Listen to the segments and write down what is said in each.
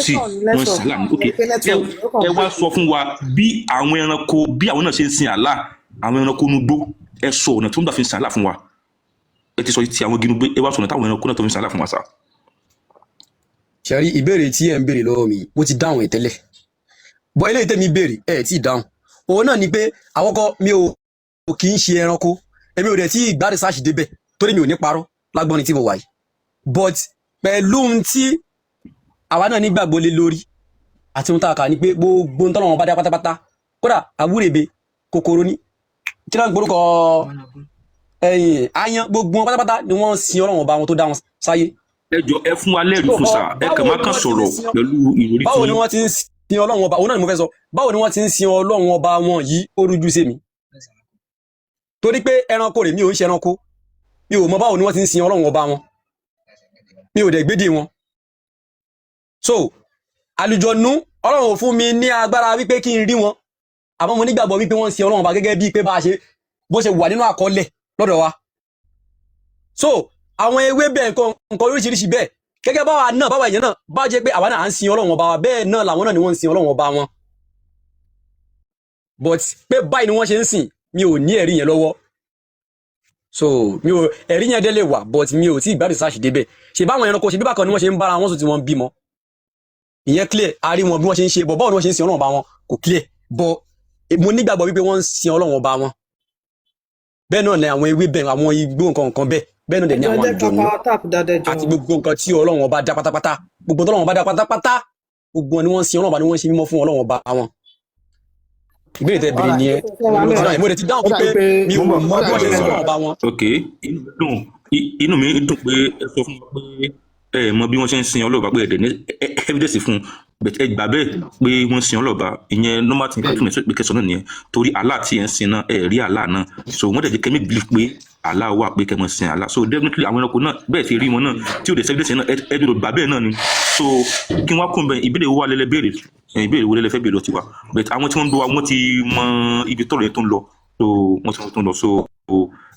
sí wọ́n sin Allah ok ẹ wá sọ fún wa bí àwọn ẹranko bí àwọn náà ṣe ń sin Allah àwọn ẹranko nugbó ẹ sọ ọ̀nà tó ń gbà fi sin Allah fún wa ẹ ti sọ ti àwọn igi nugbó ẹ wá sọ ọ̀nà táwọn ẹranko náà tó fi sin Allah fún wa sá. ṣẹ́rí ìbéèrè tí ẹ̀ ń béèrè lọ́wọ́ mi mo ti dáhùn ẹ̀ tẹ́lẹ̀ bọ́ eléyìí tẹ́mi béèrè ẹ̀ tí ì dáhùn òun náà ni pé àkọ́kọ́ mi ò kì í ṣe ẹranko èmi ò dẹ̀ tí ìgbà research débẹ̀ torí mi ò ní parọ́ lágbọ́n tí mo wà yìí but pẹ̀lú ohun tí àwa náà nígbàgbọ́ lé lórí àti ohun tá a kà ní pé gbogbo ohun tọ́lọ́wọ́n bá dá pátápátá kódà àwúrèbe kòkòrò ní kí náà gbórúkọ ayan gbogbo wọn pátápátá ni wọ́n sin Ọlọ́run ọba wọn tó dá wọn sáyé. ẹ jọ ẹ fún wa lẹ́rìí fún sa ẹ kàn má kàn sọ̀rọ̀ pẹ̀lú ìròrí tí. báwo ni wọ́n ti ń sin Ọlọ́run ọba òun náà ni mo fẹ́ sọ báwo ni wọ́n ti ń sin Ọlọ́run ọba wọn yìí ó rújú sí mi torí pé ẹranko rẹ̀ mi ò ń ṣe ẹranko mi ò mọ báwo ni wọ́n ti ń sin Ọlọ́run ọba wọn mi ò dẹ̀ gbédè wọn so àlùjọ̀nú Ọlọ́run ò fún mi ní agbára wípé kí n rí wọn àmọ́ mo nígbàgbọ́ wípé wọ́n ń sin Ọlọ́run ọba gẹ́gẹ́ bíi pé bó ṣe wà nínú àkọọ́lẹ̀ lọ́dọ̀ wa so àwọn ewébẹ̀ nǹkan oríṣiríṣi bẹ́ẹ̀ gẹ́gẹ́ báwa náà báwa èèyàn náà bá jẹ́ pé àwa náà à ń sin Ọlọ́run ọba wa bẹ́ẹ̀ náà làwọn náà ni wọ́n ń sin Ọlọ́run ọba wọn but pé báyìí ni wọ́n ṣe ń sìn mi ò ní ẹ̀rí yẹn lọ́wọ́ so mi ò ẹ̀rí yẹn délé wà but mi ò tí ìgbà research débẹ̀ ṣe báwọn ẹranko ṣe bí bákan ni wọ́n ṣe ń bára wọn sùn tí wọ́n ń bímọ ìyẹn clear a rí wọn bí wọ́n ṣe ń ṣe bọ̀ báwo ni wọ́n ṣe ń sin Ọlọ́run ọba wọn kò clear bọ̀ mo nígbàgbọ́ wípé wọ́n ń sin Ọlọ́run ọba wọn bẹ́ẹ̀ náà ni àwọn ewé bẹ́ẹ̀ àwọn igbó nǹkan bẹ́ẹ̀ náà dẹ̀ ní àwọn àlùjọ̀nnú àti gbogbo nǹkan tí Ọlọ́run ọba dá pátápátá gbogbo Ọlọ́run ọba dá pátápátá gbogbo wọn ni wọ́n ń sin Ọlọ́run ọba ni wọ́n ń ṣe mímọ́ fún Ọlọ́run ọba wọn ìbéèrè tẹ́ bèrè nìyẹn mo dẹ̀ ti dáhùn pé mi ò mọ bí wọ́n ṣe ń sin Ọlọ́run ọba wọn. ok inú mi dùn pé ẹ sọ fún wa pé ẹ mọ bí wọ́n ṣe ń sin Ọlọ́run ọba pé ẹ dẹ̀ ní evidence fún ẹ gbà bẹ́ẹ̀ pé wọ́n sin Ọlọ́run ọba ìyẹn normal thing fún mi pé kẹsàn náà nìyẹn torí Allah tí ẹ ń sin náà ẹ rí Allah náà so wọ́n dẹ̀ jẹ́ kẹ́mi believe pé Allah wà pé kẹ́mọ̀ sin Allah so definitely àwọn ẹranko náà bẹ́ẹ̀ ti rí wọn náà tí ò dẹ̀ evidence náà ẹ dúró gbà bẹ́ẹ̀ náà ni so kí wọ́n kún bẹ́ẹ̀ ìbéèrè wo wà lẹ́lẹ́ béèrè ìbéèrè wo lẹ́lẹ́ fẹ́ béèrè ọtí wa but àwọn tí wọ́n ń do wa wọ́n ti mọ ibi tọ́rọ̀ yẹn tó ń lọ so wọ́n ti mọ tó ń lọ so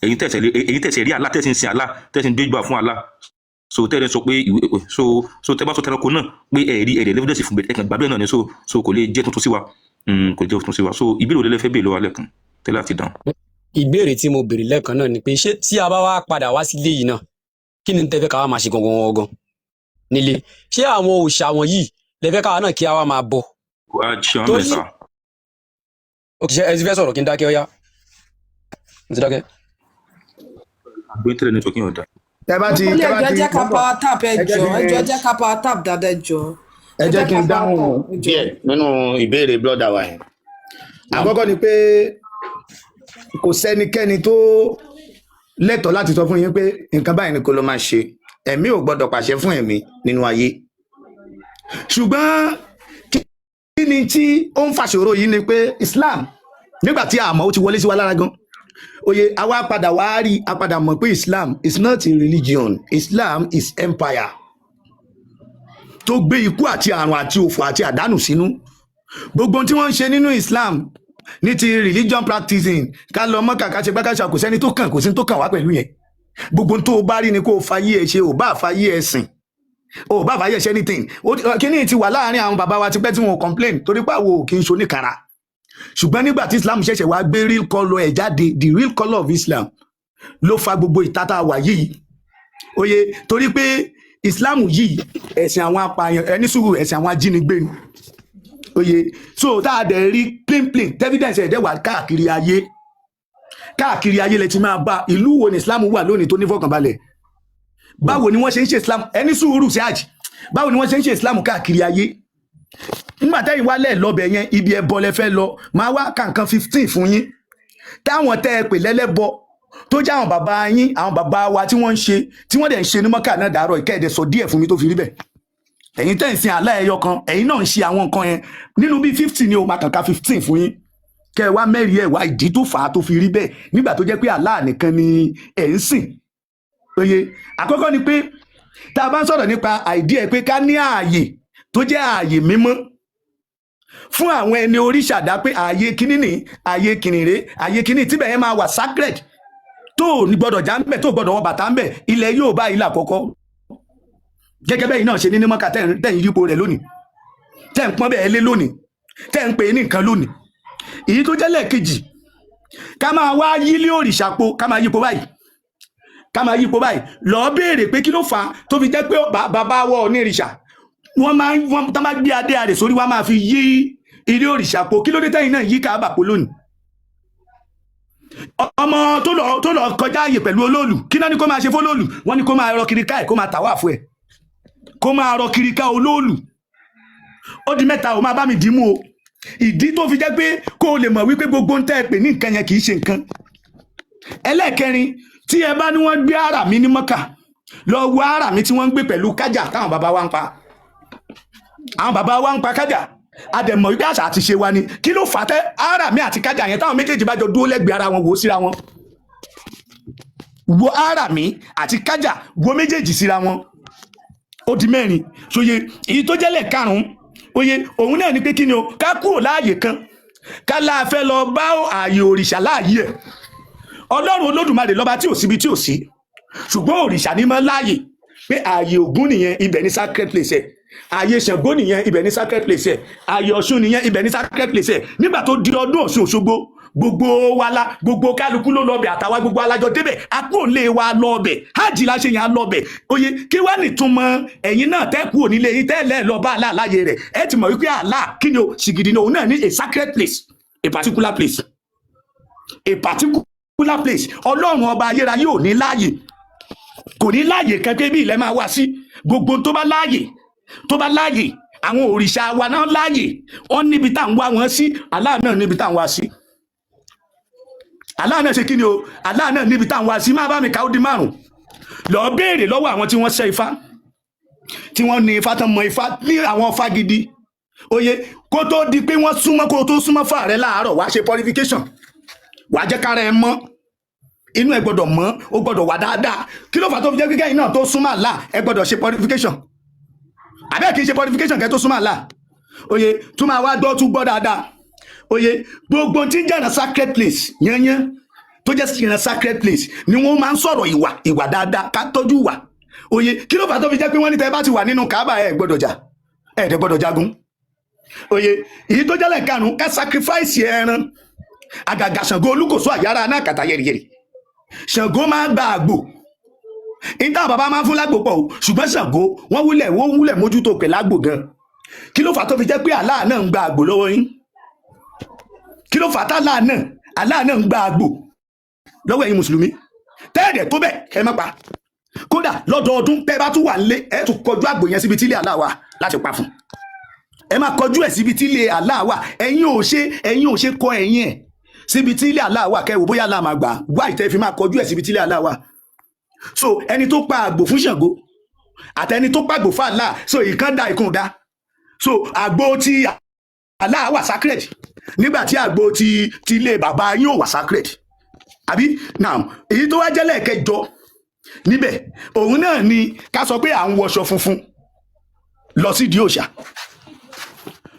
ẹ̀yin tẹ̀sẹ̀ rí Allah tẹ̀sí ń sin Allah tẹ̀sí ń gbégbá fún Allah so tẹ́lẹ̀ sọ pé ìwé so tẹ́ bá sọ tẹ́lẹ̀ kó náà pé ẹ̀rí ẹ̀rẹ̀ evidence fún ẹ̀kan gbàgbé náà ni so kò lè jẹ́ tuntun sí wa kò lè jẹ́ tuntun sí wa so ìbéèrè wo lẹ́lẹ́ fẹ́ béèrè lọ́wọ́ alẹ́ kan tẹ́lẹ̀ àti dáhùn. ìbéèrè tí mo béèrè lẹ́ẹ̀kan náà ni pé ṣé tí a bá wá padà wá sílé yìí náà kí ni tẹ́fẹ́ káwa máa ṣe gangan nílé ṣé àwọn òòṣà wọn yìí lẹ́fẹ́ káwa náà kí a wá máa bọ. torí òkè ẹ ti fẹ́ sọ̀rọ̀ kí n dákẹ́ ọ̀yá n ti dákẹ́. àgbẹ̀ tẹ́lẹ̀ network yẹn ò dá. ẹjọ́ jẹ́ ká power tap ẹjọ́ jẹ́ ká power tap dáadáa ẹjọ́. ẹ jẹ́ kí n dáhùn díẹ̀ nínú ìbéèrè brọ́dà wa yẹn. àkọ́kọ́ ni pé kò sẹ́nikẹ́ni tó lẹ́tọ̀ọ́ láti sọ fún yín pé nǹkan báyìí ni kò ló máa ṣe ẹ̀mí ò gbọ́dọ̀ pàṣẹ fún ẹ̀mí nínú ayé ṣùgbọ́n kí ni tí ó ń fàṣòro yìí ni pé Islam nígbà tí àmọ́ ó ti wọlé sí wa lára gan oye àwa padà wá rí a padà mọ̀ pé Islam is not a religion Islam is empire tó gbé ikú àti àrùn àti òfò àti àdánù sínú gbogbo tí wọ́n ń ṣe nínú Islam ní ti religion practicing ká lọ mọ́ kàkà ṣe gbákàṣà kò sẹ́ni tó kàn kò sí tó kàn wá pẹ̀lú yẹn gbogbo tó o bá rí ni kó o fayé ẹ ṣe ò bá fayé ẹ sìn ò bá fayé ẹ ṣe anything kíní ti wà láàrin àwọn bàbá wa tipẹ́ tí wọn ò complain torí pé àwọn ò kì í ṣoníkara ṣùgbọ́n nígbà tí Islam ṣẹ̀ṣẹ̀ wá gbé real colour ẹ̀ jáde the real colour of Islam ló fa gbogbo ìtata wà yìí oye torí pé Islam yìí ẹ̀sìn àwọn apààyàn ẹni sùúrù ẹ̀sìn àwọn ajínigbé ni oye so tá a dẹ̀ rí plain evidence ẹ̀ dẹ̀ wà káàkiri ayé lẹ ti máa bá ìlú wo ni Islam wà lónìí tó ní fọkànbalẹ̀ báwo ni wọ́n ṣe ń ṣe Islam ẹni sùúrù sí àjì báwo ni wọ́n ṣe ń ṣe Islam káàkiri ayé nígbà tẹ́yìn wálẹ̀ lọ́bẹ̀ yẹn ibi ẹbọ lẹ fẹ́ lọ máa wá kàǹkan 15 fún yín táwọn tẹ́ ẹ pè lẹ́lẹ́bọ tó jẹ́ àwọn bàbá yín àwọn bàbá wa tí wọ́n ń ṣe tí wọ́n dẹ̀ ń ṣe ní mọ́kà náà dàárọ̀ ìkẹ́ẹ̀dẹ̀ sọ díẹ̀ fún mi tó fi rí bẹ́ẹ̀ ẹ̀yin tẹ́ ń sin Allah ẹyọ kan ẹ̀yin náà ń ṣe àwọn nǹkan yẹn nínú bíi 50 ni o máa kàǹkà 15 fún yín kẹ́ ẹ wá mẹ́rin ẹ̀ wá ìdí tó fà á tó fi rí bẹ́ẹ̀ nígbà tó jẹ́ pé Allah nìkan ni ẹ̀ ń sìn oye àkọ́kọ́ ni pé tá a bá ń sọ̀rọ̀ nípa àìdíẹ̀ pé ká ní ààyè tó jẹ́ ààyè mímọ́ fún àwọn ẹni oríṣàdá pé ààyè kíní ní ààyè kìnìrè ààyè kíní tíbẹ̀ yẹn máa wà sacred tó ní gbọ́dọ̀ já ń bẹ̀ tó gbọ́dọ̀ wọ bàtà ń bẹ̀ ilẹ̀ yóò bá ilẹ̀ àkọ́kọ́ gẹ́gẹ́ bẹ́ẹ̀ náà ṣe ní mọ́kà tẹ̀yìn yípo rẹ̀ lónìí tẹ́ ń pọ́n bẹ́ẹ̀ lé lónìí tẹ́ ń pè é ní nǹkan lónìí. Èyí tó jẹ́ lẹ́ẹ̀kejì, ká máa wá yílé òrìṣà po, ká máa yípo báyìí lọ́ọ́ béèrè pé kí ló fà á tó fi jẹ́ pé bàbá wọ onírìṣà wọ́n tá máa gbé adé àrè sórí wọ́n máa fi yí ilé òrìṣà po. Kí ló dé tẹ́yìn náà yí Káàbà po lónìí? Ọmọ tó lọ kọjá ààyè pẹ̀lú olóòlù, kí náà ni kó máa ṣe fólóòlù? Wọ́n ní kó máa rọ kiri ká ẹ̀, kó máa tàwá fún ẹ̀, kó máa rọ kiri ká olóòlù. Ó di mẹ́ta, ó máa bá mi dìímú o. Ìdí tó fi jẹ́ pé kó o lè mọ̀ wípé gbogbo ń tẹ́ ẹ pè ní nǹkan yẹn kì í ṣe nǹkan. Ẹlẹ́ẹ̀kẹrin, tí ẹ bá ní wọ́n gbé Àràmí ní Mọ́kà, lọ wo Àràmí tí wọ́n ń gbé pẹ̀lú kájà táwọn bàbá wa ń pa. Àwọn bàbá wa ń pa kájà, àdẹ̀mọ̀ wípé àṣà àti ṣe wa ni. Kí ló fà á tẹ́ Àràmí àti kájà yẹn táwọn méjèèjì bá jọ dúró lẹ́gbẹ̀ẹ́ ara wọn wò ó síra wọn? Wo Àràmí àti kájà, wo méjèèjì síra wọn. Ó di mẹ́rin. Ṣòye èyí tó jẹ́lẹ̀ karùn-ún, oye òun náà ni pé kí ni o, ká kúrò láàyè kan ká láà fẹ́ lọ bá ààyè òrìṣà láàyè ẹ̀. Ọlọ́run Olódùmarè lọ́ba tí ò síbi tí ò sí, ṣùgbọ́n òrìṣà ní mọ́ láàyè. Pé ààyè Ògún nìyẹn, ibẹ̀ ní sacred place ẹ̀. Ààyè Ṣàngó nìyẹn, ibẹ̀ ní sacred place ẹ̀. Ààyè Ọ̀ṣun nìyẹn, ibẹ̀ ní sacred place ẹ̀. Nígbà tó di ọdún Ọ̀ṣun Òṣogbo, gbogbo kálukú ló lọ bẹ̀, àtàwa gbogbo alájọ débẹ̀, àpò lè wa lọ bẹ̀, hajj la ṣe yẹn á lọ bẹ̀. Oye kí wá nìtumọ̀ ẹ̀yin náà tẹ́ kú onílé yín tẹ́lẹ̀ lọ bá Allah láyé rẹ̀, ẹ ti mọ̀ wípé Allah kí ni o, ṣìgìdì ni òun náà ní a sacred place, a particular place. Ọlọ́run ọba ayérayé ò ní láàyè, kò ní láàyè kẹ́kẹ́ bí ilẹ̀ máa wá sí. Gbogbo tó bá láàyè àwọn òrìṣà wa náà láàyè, wọ́n níbi tá à ń wá wọn sí, Allah náà níbi tá à ń wá sí. Allah náà ṣe kí ni o, Allah náà níbi tá à ń wá sí. Má bá mi ká ó di 5. Lọ béèrè lọ́wọ́ àwọn tí wọ́n ṣe Ifá, tí wọ́n ní Ifá tán mọ Ifá ní àwọn Ifá gidi. Oye kó tó di pé wọ́n súnmọ́, kó tó súnmọ́ fà rẹ láàárọ̀, wàá ṣe purification, wàá jẹ́ kára ẹ mọ́, inú ẹ gbọ́dọ̀ mọ́, ó gbọ́dọ̀ wà dáadáa. Kí ló fà tó fi jẹ́ kíkẹ́ iná tó súnmọ́ Allah ẹ gbọ́dọ̀ ṣe purification? Àbẹ́ kì í ṣe purification kẹ́ tó súnmọ́ Allah. Oye tún máa wá gbọ́, tún gbọ́ dáadáa. Oye gbogbo tí ń jẹ́ sacred place yẹnyẹn tó jẹ́ sacred place ni wọ́n máa ń sọ̀rọ̀ ìwà dáadáa, ká tọ́jú ìwà. Oye kí ló fà tó fi jẹ́ pé wọ́n ní tẹ́ bá ti wà nínú Káàbà ẹ gbọ́dọ̀ jà, ẹ dẹ̀ gbọ́dọ̀ jagun. Oye èyí tó jẹ́lẹ̀ karùn-ún, ká sacrifice ẹran. Àgàgà Ṣàngó Olúkòso Àyàrá náà kàtà yẹ̀rìyẹ̀rì. Ṣàngó máa gba àgbò, ìta bàbá máa ń fún lágbo pọ̀ o, ṣùgbọ́n Ṣàngó wọ́n wúlẹ̀ mójútó pẹ̀lú àgbò gan. Kí ló fà tó fi jẹ́ pé Allah náà ń gba àgbò lọ́wọ́ yín? Kí ló fà tá Allah náà ń gba àgbò lọ́wọ́ ẹ̀yin mùsùlùmí? Tẹ́ẹ̀dẹ̀ tó bẹ̀ ẹ má pa. Kódà lọ́dọọdún tẹ́ bá tún wà nílé, ẹ tún kọjú àgbò yẹn síbi tílé Allah wà láti pa fún. Ẹ má kọjú ẹ̀ síbi tílé Allah wà. Ẹ̀yin ò ṣe kọ ẹ̀yìn ẹ̀ síbi tílé Allah wà, kẹ́ wò bóyá Allah máa gbà. Wá ìtẹ́ fi máa kọjú ẹ̀ síbi tílé Allah wà. So ẹni tó pa àgbò fún Ṣàngó àtẹni tó pa àgbò fún Allah, so ìkan da ìkun da. So àgbò tí Allah wà sacred, nígbà tí àgbò tí ilé bàbá yín ò wà sacred. Àbí now èyí tó wá jẹ́ lẹ́ẹ̀kẹjọ níbẹ̀, òun náà ni ká sọ pé à ń wọṣọ funfun lọ sí di òòṣà.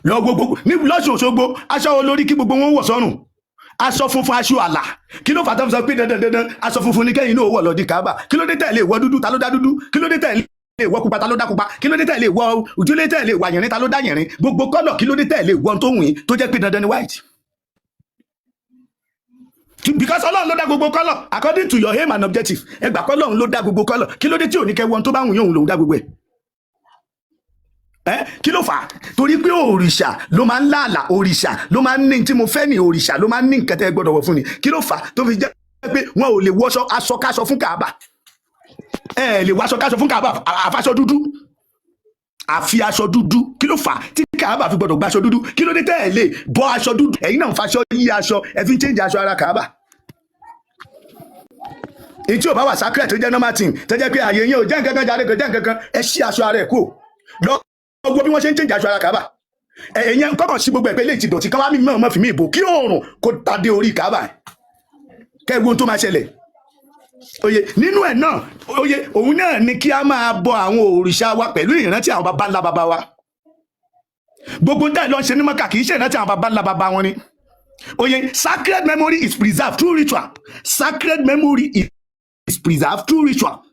Lọ gbogbo ní lọ́sùn Òṣogbo, aṣọ olórí kí gbogbo wọn wọ̀ sọ́rùn, aṣọ funfun, aṣọ àlà. Kí ló fà tó fi sọ pé dandan aṣọ funfun ni kẹ́yìn náà wọ̀ lọ di Káàbà? Kí ló dé tẹ̀lé wọ dúdú, ta ló dá dúdú? Kí ló dé tẹ̀lé wọ pupa, ta ló dá pupa? Kí ló dé tẹ̀lé wọ ojúlé, tẹ̀lé wà yẹ̀rin, ta ló dá yẹ̀rin? Gbogbo kọ́lọ̀ kí ló dé tẹ̀lé wọ tó wùn tó jẹ́ pé dandan ni white? Because Ọlọ́run ló dá gbogbo kọ́lọ̀ according to your aim and objective. Ẹ gbà pé Ọlọ́run ló dá gbogbo kọ́lọ̀. Kí ló dé tí ò ní kẹ́ wọ́n tó bá wùn yóò lòun dá gbogbo ẹ̀? Kí ló fà á? Torí pé òrìṣà ló máa ń láàlà, òrìṣà ló máa ń ní tí mo fẹ́ ní, òrìṣà ló máa ń ní nǹkan tẹ́ gbọ́dọ̀ wọ̀ fún ni. Kí ló fà á tó fi jẹ́ pé wọn ò lè wọṣọ aṣọ káṣọ fún Káàbà? Ẹ lè wọṣọ káṣọ fún Káàbà àfàṣọ dúdú, àfi aṣọ dúdú. Kí ló fà á tí Káàbà fi gbọ́dọ̀ gbaṣọ dúdú? Kí ló dé tẹ́ ẹ lè bọ́ aṣọ dúdú? Ẹ̀yin náà ń faṣọ yí aṣọ, ẹ fi ń change aṣọ ara Káàbà. Èyí tí ò bá wà sacred tó jẹ́ normal thing, tó jẹ́ pé àyè yẹn ò jẹ́ nǹkan kan jáde, kò jẹ́ nǹkan kan, ẹ ṣí aṣọ ara ẹ̀ kú gbogbo bí wọ́n ṣe ń change aṣọ ara Káàbà. Ẹ̀yẹn kọ́kàn sí gbogbo ẹ̀pẹ́ lè ti dọ̀tí, káwá mímọ́ ọmọ fìmí ìbò kí oòrùn kó tadé orí Káàbà, kẹ́gbọ́n tó máa ṣẹlẹ̀. Oye nínú ẹ̀ náà, oye òun náà ni kí a máa bọ àwọn òrìṣà wa pẹ̀lú ìrántí àwọn baba ńlá baba wa. Gbogbo dá lọ ṣe ní Mọ́kà kì í ṣe ìrántí àwọn baba ńlá baba wọn ni. Oye sacred memory is preserved through ritual. Sacred memory is preserved through ritual.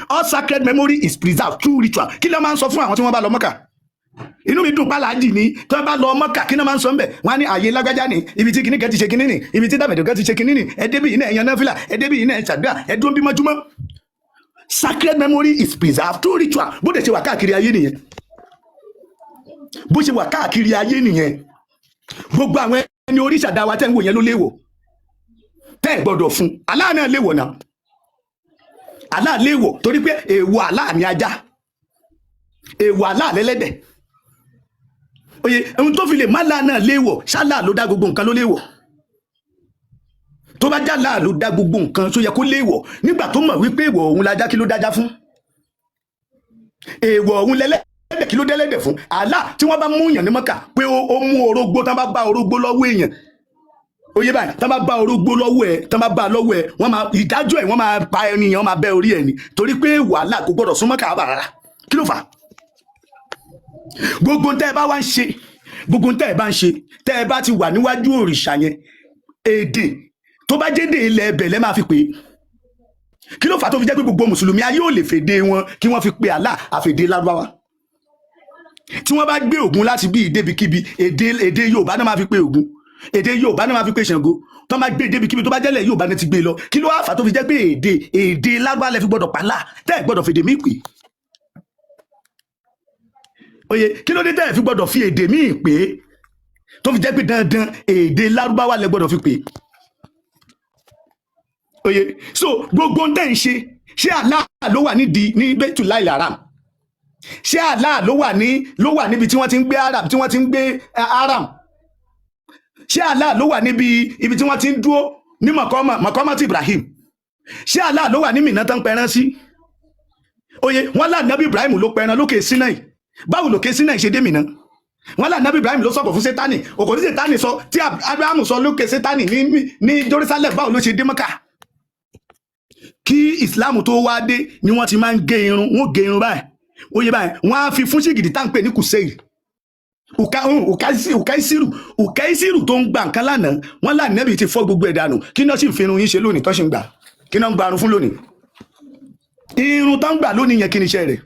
All sacred memory is preserved through ritual. Kí ló máa ń sọ fún àwọn tí wọ́n bá lọ Mọ́kà? inú mi dùn pàlàjì ni tó bá lọ Mọ́kà kí náà máa ń sọ ń bẹ̀ wọ́n á ní ààyè lágbájá ni ibi tí kìnnìkan ti ṣe kìnnì ni ibi tí dàbẹ̀dẹ̀kan ti ṣe kìnnì ni ẹ̀dẹ́bì yìí náà ẹ̀yàn náfìlà ẹ̀dẹ́bì yìí náà ṣàdúrà ẹ̀dùn bí mọ́júmọ́. Sacred memory is preserved through ritual bó de ṣe wà káàkiri ayé nìyẹn bó ṣe wà káàkiri ayé nìyẹn gbogbo àwọn ẹni oríṣà dáwà tẹ́ ń wò yẹn ló léwọ̀ tẹ́ ẹ̀ gbọ́dọ̀ fún Allah náà léwọ̀ náà Allah léwọ̀ torí pé èèwọ̀ Allah ni ajá èèwọ̀ Allah lẹ́lẹ́dẹ̀ oye ohun tó fi lè má là náà léwọ̀ ṣálà ló dá gbogbo nǹkan ló léwọ̀ tó bá já là ló dá gbogbo nǹkan tó yẹ kó léwọ̀ nígbà tó mọ̀ wípé èèwọ̀ òun lajá kí ló dájá fún èèwọ̀ òun lẹ́lẹ́dẹ̀ kí ló dẹ́lẹ́dẹ̀ fún Allah tí wọ́n bá mú èèyàn ní Mọ́kà pé ó mú orógbó tán bá bá orógbó lọ́wọ́ èèyàn oye báyìí tán bá bá orógbó lọ́wọ́ ẹ̀ tán bá bá lọ́wọ́ ẹ̀ wọ́n máa ìdájọ́ ẹ̀ wọ́n máa pa ẹni yẹn wọ́n máa bẹ́ orí ẹ̀ ni torí pé wàhálà kò gbọ́dọ̀ súnmọ́ Káàbà rárá kí ló fà á gbogbo tẹ́ ẹ bá wá ń ṣe gbogbo tẹ́ ẹ bá ń ṣe tẹ́ ẹ bá ti wà níwájú òrìṣà yẹn èdè tó bá jẹ́ èdè ilẹ̀ ẹbẹ̀ lẹ́ máa fi pè é kí ló fà á tó fi jẹ́ pé gbogbo mùsùlùmí ayé ò lè fèdè wọn kí wọ́n fi pe Allah àfèdè Lárúbáwá tí wọ́n bá gbé Ògún láti bí ìdébikíbi èdè Yorùbá náà máa fi pe Ògún èdè Yorùbá náà máa fi pe Ṣàngó tó máa gbé ìdébikíbi tó bá jẹ́lẹ̀ Yorùbá náà ti gbé lọ kí ló wá fà á tó fi jẹ́ pé èdè Lárúbáwá lẹ fi gbọ́dọ̀ pa Allah tẹ́ ẹ gbọ́dọ̀ fèdè mí pè oye kí ló dé tẹ́ ẹ fi gbọ́dọ̀ fi èdè míì pè tó fi jẹ́ pé dandan èdè Lárúbáwá lẹ gbọ́dọ̀ fi pè oye so gbogbo tẹ́ ń ṣé Allah ló wà nídìí ní Baitullah Haram ṣé Allah ló wà níbi tí wọ́n ti ń gbé Haram tí wọ́n ti ń gbé Haram ṣé Allah ló wà níbi ibi tí wọ́n ti ń dúró ní Maqamat Ibrahim ṣé Allah ló wà ní Mínà tán pẹran sí oye wọ́n lá Nábì Ibrahim ló pẹran lókè Sinai báwo lòkè Sinai ṣe dé Mínà wọ́n lá Nábì Ibrahim ló sọ̀kọ̀ fún Sátánì òkò tí Sátánì sọ tí Abrahamu sọ lókè Sátánì ní Jerusalem báwo ló ṣe dé Mọ́kà kí Islam tó wá dé ni wọ́n ti máa ń gé irun wọ́n gé irun báyìí oye báyìí wọ́n á fi fún ṣìgìdì tá ń pè ní kùsẹ́yì Ukaisiru tó ń gba nǹkan lánàá wọ́n lá Nábì ti fọ́ gbogbo ẹ̀ dànù kí náà sì fi irun yín ṣe lónìí tó ṣì ń gbà kí náà ń gba irun fún lónìí irun tó ń gbà lónìí yẹn kí ni iṣẹ́ rẹ̀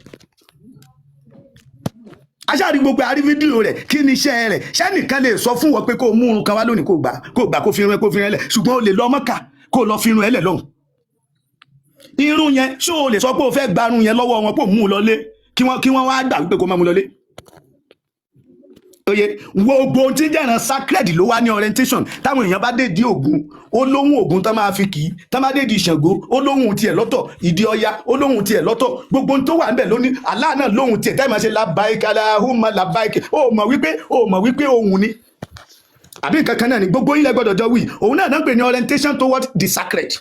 aṣáàrí gbogbo àrí fídíò rẹ̀ kí ni iṣẹ́ rẹ̀ ṣẹ́nìkan lè sọ fún wọn pé kó mú irun kan wá lónìí kó gbà kó fi irun ẹ lẹ̀ ṣùgbọ́n o lè lọ Mọ́kà kó lọ fi irun ẹ lẹ̀ lọ́hùn irun yẹn ṣó o lè sọ pé o fẹ́ gba irun yẹn lọ́wọ́ wọn kó mú un lọlé kí wọ́n wá gbà wípé kó má mú lọlé oye gbogbo tí jẹ́ràn sacred ló wá ní orientation táwọn èèyàn bá dé di Ògún ó lóhùn Ògún tán máa fi kì í tán bá dé di Ṣàngó ó lóhùn tiẹ̀ lọ́tọ̀ ìdí Ọya ó lóhùn tiẹ̀ lọ́tọ̀ gbogbo tó wà níbẹ̀ lónìí Allah náà lóhùn tiẹ̀ táì máa ṣe labbaik Allahumma labbaik ó mọ̀ wípé ohun ni àbí nǹkan kan náà ni gbogbo ilẹ̀ gbọ́dọ̀ jọ wí òun náà ń pè ní orientation toward the sacred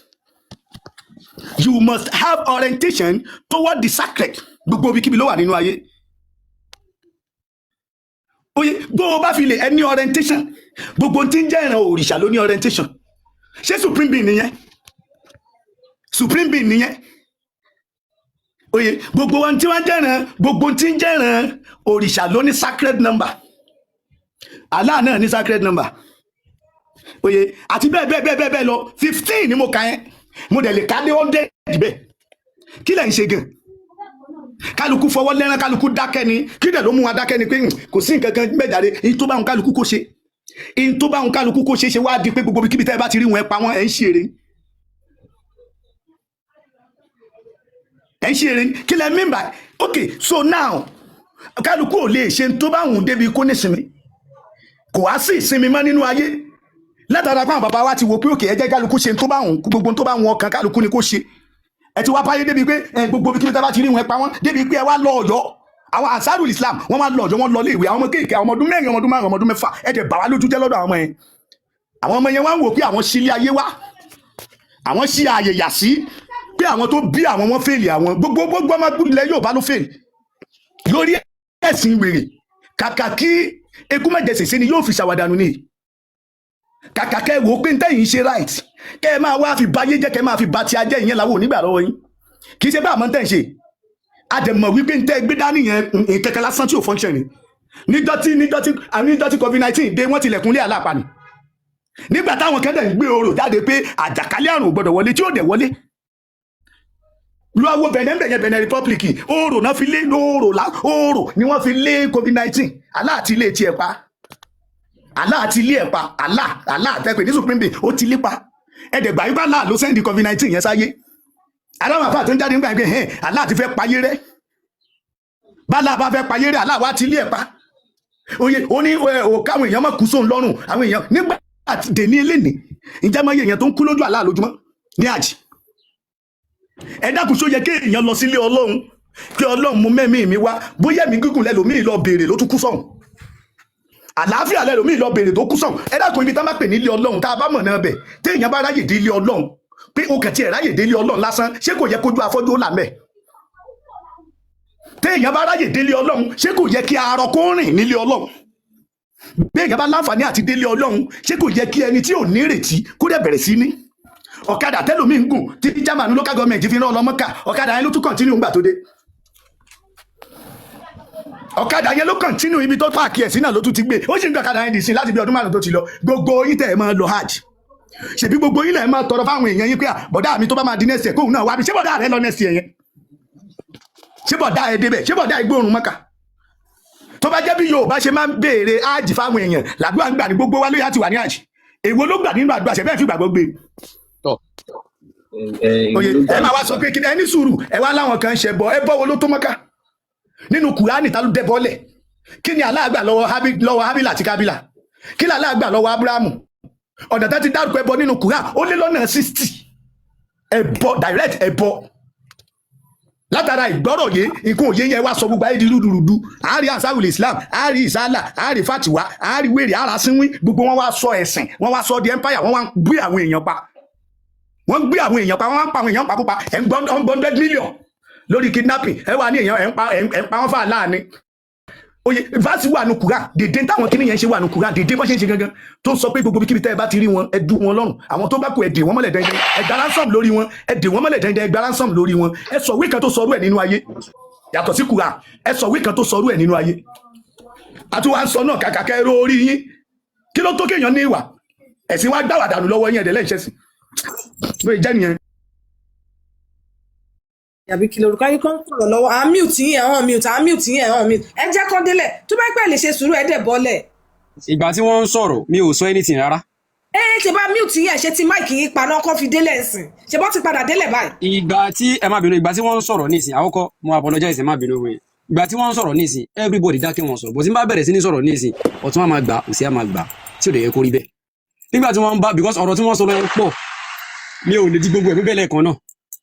you must have orientation toward the sacred gbogbo ibikíbi ló wà nínú ayé oye bó o bá fi lè ẹni orientation gbogbo tí ń jẹ́ ìran òrìṣà ló ní orientation ṣé supreme being nìyẹn supreme being nìyẹn oye gbogbo wọn tí wọ́n jẹ́ ìran gbogbo tí ń jẹ́ ìran òrìṣà ló ní sacred number Allah náà ní sacred number oye àti bẹ́ẹ̀ lọ 15 ni mo kà yẹn mo dẹ̀ lè ká dé 100 bẹ́ẹ̀ kí lẹ̀ ń ṣe gan kálukú fọwọ́ lẹ́rán kálukú dákẹ́ ni kí dẹ̀ ló mú wa dákẹ́ ni pé kò sí nǹkan kan gbẹ̀jáde èyí tó bá wọn kálukú kó ṣe èyí tó bá wọn kálukú kó ṣe wá di pé gbogbo kíbi tẹ́ ẹ bá ti rí wọn ẹ pa wọn ẹ ń ṣeré kí lẹ mean by okay so now kálukú ò lè ṣe tó bá wọn débi kó nísinmi kò wá sí ìsinmi mọ́ nínú ayé látara pé àwọn bàbá wa ti wò pé òkè ẹ jẹ́ kálukú ṣe tó bá wọn gbogbo tó bá wọn ọkàn kálukú ni kó ṣe ẹ ti wá páyé débi pé gbogbo bí kí ló bá ti rí wọn ẹ pa wọn débi pé ẹ wá lọ Ọ̀yọ́ àwọn Ansarul Islam wọn máa lọ Ọ̀yọ́ wọn lọ ilé ìwé àwọn ọmọ kéèké àwọn ọmọ ọdún 4 ọmọ ọdún 5 ọmọ ọdún 6 ẹ dẹ̀ bà wá lójú jẹ́ lọ́dọ̀ àwọn ọmọ yẹn wá ń wò pé àwọn sílé ayé wá àwọn sí ààyè yà sí pé àwọn tó bí àwọn wọn fèlè àwọn gbogbo ọmọ ilẹ̀ Yorùbá ló fèlè lórí ẹ̀sìn wèrè kàkà kí ekú mẹ́jẹsẹ̀sẹ̀ ni yóò fi ṣàwàdànù ni kàkà kẹ́ wò ó pé ntẹ́yìn ṣe right kẹ́ ẹ máa wá fi báyé jẹ́ kẹ́ máa fi bá ti ajẹ́ ìyẹn làwọn onígbà lọ́wọ́ yín kì í ṣe bá àmọ́ tẹ̀ ń ṣe àdèmọ̀ wípé ntẹ́ gbé dání yẹn kẹ̀kẹ́ lásán tí ò function ni níjọ́ tí COVID-19 dé wọ́n tilẹ̀kùnlé àlàpà ni nígbà táwọn kẹ́dẹ̀ ń gbé orò jáde pé àjàkálẹ̀ àrùn ò gbọ́dọ̀ wọlé tí ó dẹ̀ wọlé lọ́wọ́ Benin Republic oòrò náà fi lé oòrò ni wọ́n fi lé COVID-19 aláàtí ilé tiẹ̀ pa aláàtí ilé ẹ̀ pa aláàtẹ́pẹ̀ ní Supreme Bay ó ti lépa ẹ̀dẹ̀gbà yìí bá láà ló sẹ́ndì COVID-19 yẹn sáyé aláwọ̀ àfáà tó ń jáde nígbà yẹn aláàtí fẹ́ payé rẹ́ bálá bá fẹ́ payé rẹ́ aláwọ̀ àti ilé ẹ̀ pa oye ó ní káwọn èèyàn má kú sóun lọ́rùn àwọn èèyàn nígbà àti dèní eléni ìjàmọ́ èèyàn tó ń kú lójú àlá lójúmọ́ ní àjì ẹ dákun ṣó yẹ kí èèyàn lọ sílé Ọlọ́run kí Ọlọ́run mú mẹ́mí mi wá bóyá ẹ̀mí gígùn lẹ́lòmíì lọ béèrè ló tún kú sọ̀hún àlàáfíà lẹ́lòmíì lọ béèrè tó kú sọ̀hún ẹ dákun ibi tá má pè nílé Ọlọ́run tá a bá mọ̀ náà bẹ̀ téèyàn bá ráyè dé ilé Ọlọ́run pé o kàn tiẹ̀ ráyè dé ilé Ọlọ́run lásán ṣé kò yẹ kójú afọ́jú ó là mẹ́ téèyàn bá ráyè dé ilé Ọlọ́run ṣé kò yẹ kí arọ kó rìn nílé Ọlọ́run béèyàn bá láǹfààní àti délé Ọlọ́run ṣé kò yẹ kí ẹni tí ò nírètí kó dẹ̀ bẹ̀rẹ̀ sí ní ọ̀kadà tẹ́lòmíì ń gùn tí German local government fi rán ọlọ́mọ́kà ọ̀kadà yẹn ló tún continue ńgbà tó dé ọ̀kadà yẹn ló continue ibi tó páàkì ẹ̀ sí náà ló tún ti gbé ó sì ń gbé ọ̀kadà yẹn dì sí láti bí ọdún márùn tó ti lọ gbogbo yín tẹ̀ ẹ̀ máa lọ hajj ṣèbí gbogbo yín lẹ̀ máa tọrọ fáwọn èèyàn yín pé bọ̀dá mi tó bá máa di next year kóhùn náà wá bí ṣé bọ̀dá rẹ lọ next year yẹn ṣé bọ̀dá ẹ débẹ̀ ṣé bọ̀dá ìgbóòrùn mọ́kà tó bá jẹ́ bí Yorùbá ṣe máa ń béèrè hajj fáwọn èèyàn làdúrà ń gbà ní gbogbo wa ló yá ti wà ní hajj èwo ló gbà nínú àdúrà ṣe bẹ́ẹ̀ fi gbàgbọ́ gbé oye ẹ máa wá sọ pé kí ni ẹni sùúrù ẹ wá láwọn kan ṣe bọ ẹ bọ wo ló tó mọ́ká nínú Kùránì ta ló dẹ bọ́lẹ̀ kí ni Allah gbà lọ́wọ́ Hábílà àti Kábílà kí ni Allah gbà lọ́wọ́ Ábúráhámù ọ̀nà tá ti dárúkọ ẹbọ nínú Kùránì ó lé lọ́nà 60 ẹbọ direct ẹbọ látara ìgbọ́rọ̀ yé nǹkan òye yẹn wá sọ gbogbo ayé di rúdurùdu àárí ansarul Islam àárí ìsálà àárí fatiwa àárí wèrè àràsínwín gbogbo wọn wá sọ ẹ̀sìn wọn wá sọ di empire wọn wá gbé àwọn èèyàn pa wọ́n gbé àwọn èèyàn pa wọ́n pa àwọn èèyàn pa púpa ẹ̀ ń gbọ́ 100 million lórí kidnapping ẹ wà ní èèyàn ẹ̀ ń pa wọ́n fà láàánú oye vaasi wà nù Kùránì dèdè táwọn kìnìún yẹn ṣe wà nù Kùránì dèdè bọ́ ṣe ń ṣe gangan tó sọ pé gbogbo kíbi tẹ́ ẹ bá ti rí wọn ẹ dú wọn lọ́rùn àwọn tó bá kú ẹ dè wọ́n mọ́lẹ̀ dẹ́ndẹ́ ẹ gba ransom lórí wọn ẹ dè wọ́n mọ́lẹ̀ dẹ́ndẹ́ ẹ gba ransom lórí wọn ẹ sọ wí kan tó sọrú ẹ̀ nínú ayé yàtọ̀ sí Kùránì ẹ sọ wí kan tó sọrú ẹ̀ nínú ayé àti wàá sọ náà kàkà kẹ́ orí yín kí ló tó kéèyàn ní ìwà ẹ̀sìn wa gbàwà dànù lọ́wọ́ yín ẹ̀dẹ̀ lẹ́yìn lóye jẹ́ nìyẹn. Àbí kí lorúkọ ayé kan sọ̀rọ̀ lọ́wọ́ à ń mute yín àwọn mute à ń mute yín àwọn mute ẹ jẹ́ kán délẹ̀ tó bá pẹ́ lè ṣe sùúrù ẹ dẹ̀ bọ́lẹ̀. ìgbà tí wọ́n ń sọ̀rọ̀ mi ò sọ anything rárá. ṣe bá mute yín ẹ̀ ṣe ti máìkì yín paná kó fi délẹ̀ ǹsìn ṣe bọ́ ti padà délẹ̀ báyìí. ìgbà tí ẹ má bínú ìgbà tí wọ́n ń sọ̀rọ̀ nísìn àkọ́kọ́ mo apologize ẹ má bínú wẹ̀ ìgbà tí wọ́n ń sọ̀rọ̀ nísìn everybody dákẹ́ wọn sọ̀rọ̀ bó ti ń bá bẹ̀rẹ̀ sí ní sọ̀rọ̀ nísìn ọ̀tún á máa gbà òsì á máa gbà tí ò lè yẹ kó rí bẹ́ẹ̀ nígbà tí wọ́n ń bá because ọ̀rọ̀ tí wọ́n sọ lọ yẹn pọ̀ mi ò lè di gbogbo ẹ̀mí bẹ́ẹ̀ lẹ́ẹ̀kan náà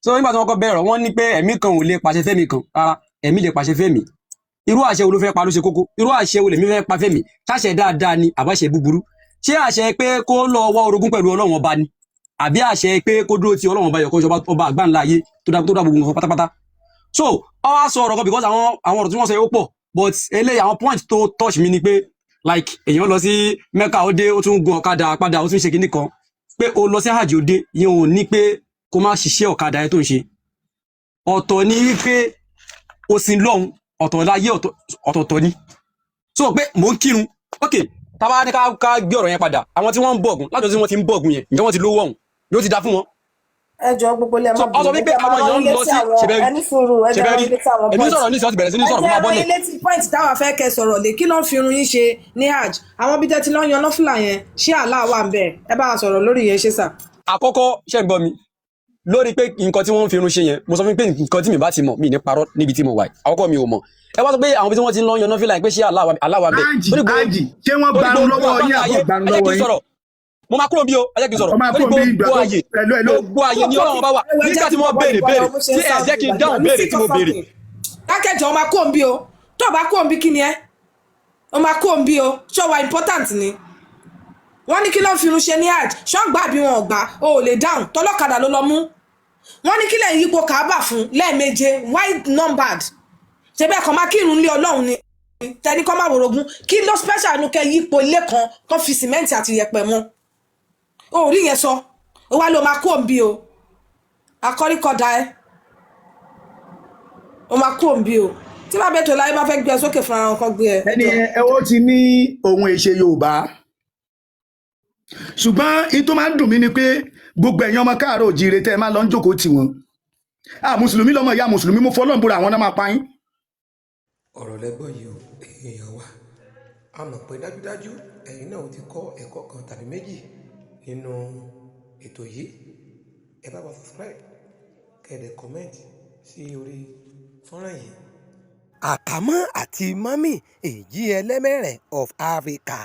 so nígbà tí wọ́n kọ́ bẹ̀rẹ̀ wọ́n ní pé ẹ̀mí kan ò lè pàṣẹ fẹ́mi kan rárá ẹ̀mí lè pàṣẹ fẹ́mi irú àṣẹ wo ló fẹ́ pa ló ṣe kókó irú àṣẹ wo lèmi fẹ́ pa fẹ́mi ṣáṣẹ dáadáa ni àbáṣẹ búburú ṣé àṣẹ pé kó lọ wá orogún pẹ̀lú Ọlọ́run ọba ni àbí àṣẹ pé kó dúró ti Ọlọ́run ọba yọkọ ọba àgbáńlá ayé tó dá gbogbo nǹkan pátápátá so ọ wá sọ ọ̀rọ̀ kan because àwọn ọ̀rọ̀ tí wọ́n sọ yóò pọ̀ but eléyìí àwọn point tó touch mi ni pé like èèyàn lọ sí Mẹ́kà ó dé ó tún gun ọ̀kadà padà ó tún ṣe kinní kan pé o lọ sí hajj ó dé yẹn ò ní pé kó má ṣiṣẹ́ ọ̀kadà ẹ tó ń ṣe ọ̀tọ̀ ni wípé o sin lọ́hùn ọ̀tọ̀ láyé ọ̀tọ̀ọ̀tọ̀ ni so pé mò ń kírun ok tábà ní ká gbé ọ̀rọ̀ yẹn padà àwọn tí wọ́n ń bọ̀gùn lájọ tí wọ́n ti ń bọ̀gùn yẹn ǹjẹ́ wọ́n ti lówó ọ̀hún yóò ti dá fún wọn. ẹ jọ gbogbo ilé so ọsọ wípé àwọn èèyàn ń lọ sí ṣẹbẹrí èmi sọ̀rọ̀ ní ìsọ̀tì bẹ̀rẹ̀ sí ní sọ̀rọ̀ fún wa bọ́lẹ̀. ẹ jẹ́ ilé tí point táwa fẹ́ kẹ́ sọ̀rọ̀ lé kí ló ń fi irun yín ṣe ní hajj àwọn bí tẹ́tí lọ́ọ́ yan nọ́fìlà yẹn ṣé àlá wà ń bẹ̀ ẹ bá wa sọ̀rọ̀ lórí yẹn ṣe sà. àkọ́kọ́ ṣe ń gbọ́ mi lórí pé nǹkan tí wọ́n ń fi irun ṣe yẹn mo sọ fún pé nǹkan tí mi bá ti mọ̀ mi ní parọ́ níbi tí mo wà àkọ́kọ́ mi ò mọ̀ ẹ wá sọ pé àwọn bí wọ́n ti ń lọ yan nọ́fìlà yẹn pé ṣé àlá wà ń bẹ̀. ájì ṣé wọ́n gbarun lọ́wọ́ yín àbọ̀ gbarun lọ́wọ́ yín. mo máa kúrò bí o ẹ jẹ́ kí n sọ̀rọ̀ gbogbo ààyè ni Ọlọ́run bá wà nígbà tí wọ́n béèrè tí ẹ jẹ́ kí n dáhùn béèrè tí mo béèrè. dákẹ́jọ́ ọmọ kó ń bí o tó bá kó ń bí kí ni ẹ ọmọ kó ń bí o ṣọ́ wa important ni wọ́n ní kí ló ń fi irun ṣe ní hajj ṣọ́gbà bí wọn ò gbà o ò lè dáhùn tọ́lọ́kadà ló lọ mú wọ́n ní kí lẹ́yìn yípo kàábà fún lẹ́ẹ̀méje wide numbered ṣe bẹ́ẹ̀ kan máa kí irun lé Ọlọ́run ni tẹni kọ́ máa wòrogún kí ló special nu kẹ́ yípo ilé kan tó fi sìmẹ́ǹtì àti yẹ̀pẹ̀ mọ́ o rí yẹn sọ ó wá ló máa kó òǹbí o akọ́ríkọ́dá ẹ ó máa kó òǹbí o tí bá bẹ́ẹ̀ tó láyé bá fẹ́ gbé ẹ sókè fún ara wọn kan gbé ẹ. ẹni ẹ ó ti ní ohun èṣe Yorùbá ṣùgbọ́n in tó máa ń dùn mí ni pé gbogbo ẹ̀yin ọmọ káàárọ̀ òjíire tẹ́ ẹ máa lọ ń jókòó tì wọ́n mùsùlùmí lọ́mọ ìyá mùsùlùmí mo fọlọ́n búra àwọn náà máa pa yín. ọ̀rọ̀ lẹ́gbọ́n yìí o èèyàn wa a mọ̀ pé dájúdájú ẹ̀yin náà ti kọ́ ẹ̀kọ́ kan tàbí méjì nínú ètò yìí ẹ bá wa subscribe kẹ́ẹ̀dẹ̀ comment sí orí fọ́nrán yìí. Àkámọ́ àti Mọ́mì Èjì Ẹlẹ́mẹ̀rẹ̀ of Africa.